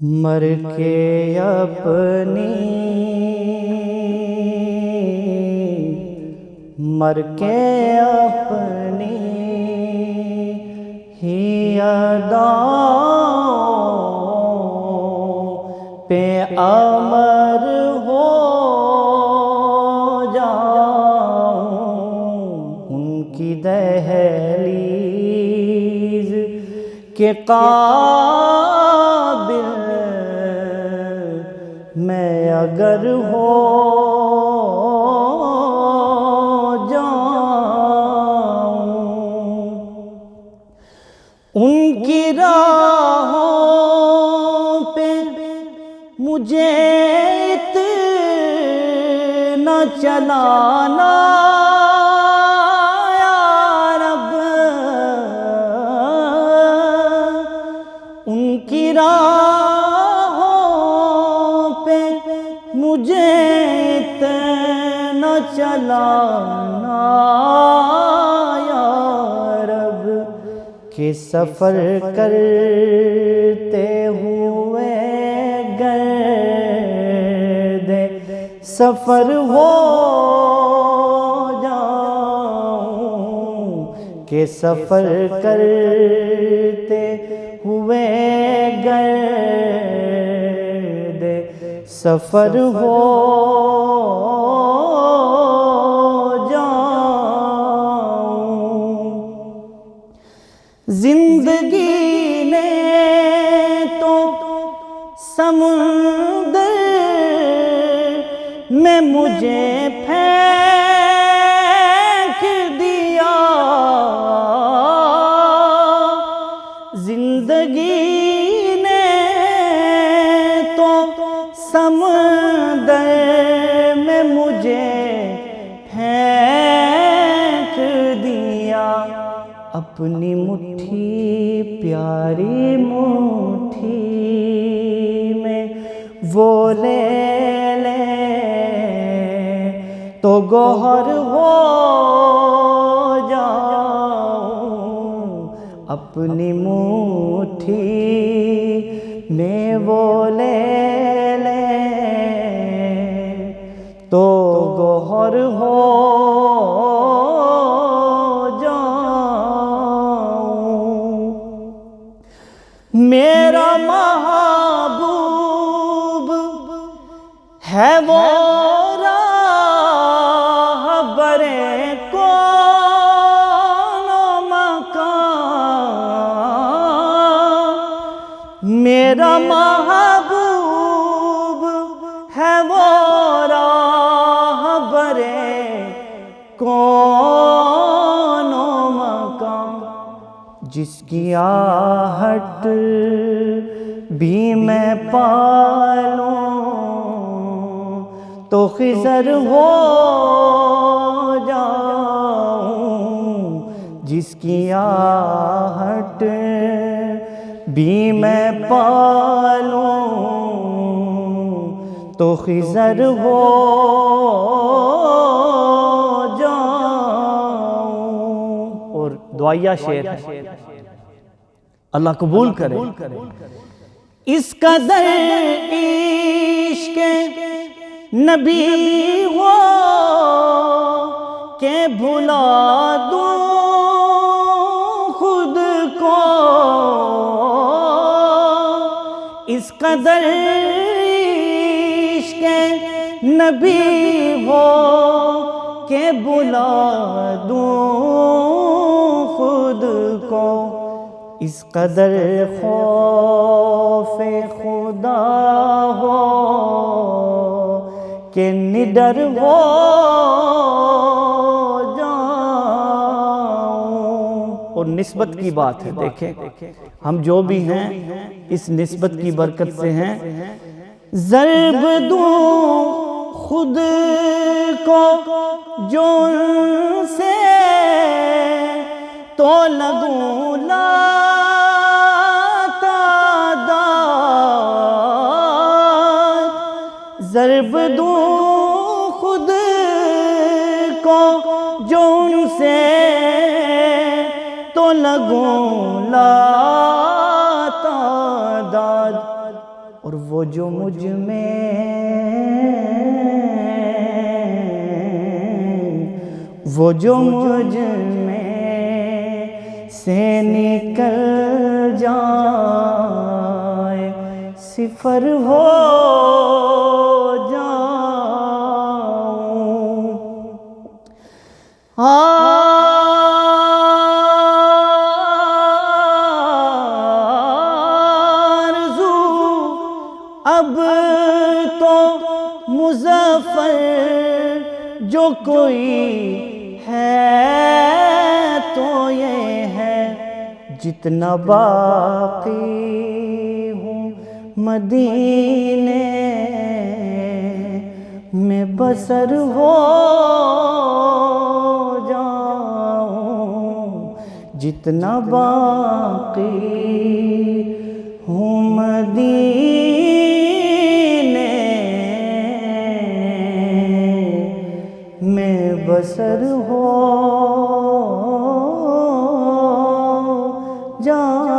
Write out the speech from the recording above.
مر کے اپنی ہی اداؤں پہ امر ہو جاؤں، ان کی دہلیز کے قابل میں اگر ہو جاؤں، ان کی راہوں پہ مجھے اتنا چلانا یا رب، ان کی راہوں پہ مجھے اتنا چلانا یا رب کہ سفر کرتے ہوئے گرد سفر ہو جاؤں، کہ سفر کرتے ہوئے گرد سفر ہو جاؤں۔ زندگی نے تو سمندر میں مجھے پھینک دیا، زندگی نے تو سمندر میں مجھے پھینک دیا، اپنی مٹھی پیاری مٹھی میں وہ لے لے تو گوہر ہو جاؤں، اپنی مٹھی میں وہ لے لے تو گوہر ہو جاؤں۔ میرا محبوب ہے وہ راہبر کون و مکان، میرا محبوب ہے وہ راہبر کون و مکان، جس کی آہٹ بھی میں پالوں تو خضر ہو جاؤں، جس کی آہٹ بھی میں پالوں تو خضر ہو جاؤں۔ اور دعائیہ شعر ہے، اللہ قبول کرے۔ اس قدر عشق نبی ہو کہ بھلا دوں خود کو، اس قدر عشق نبی ہو کہ بھلا دوں خود کو، اس قدر خوف خدا ہو کہ نڈر ہو جاؤں۔ اور نسبت کی بات ہے، دیکھیں ہم جو بھی ہیں اس نسبت کی برکت سے ہیں۔ ضرب دوں خود کو جو ان سے تو لگوں لا تعداد، ضرب دوں خود کو جو ان سے تو لگوں لا تعداد، اور وہ جو مجھ میں سے نکل جائے صفر ہو جاؤں آرزو اب تو مظفر جو کوئی ہے تو یہ ہے جتنا باقی ہوں مدینے میں بسر ہو جاؤں جتنا باقی ہوں مدینے میں بسر ہو جاؤں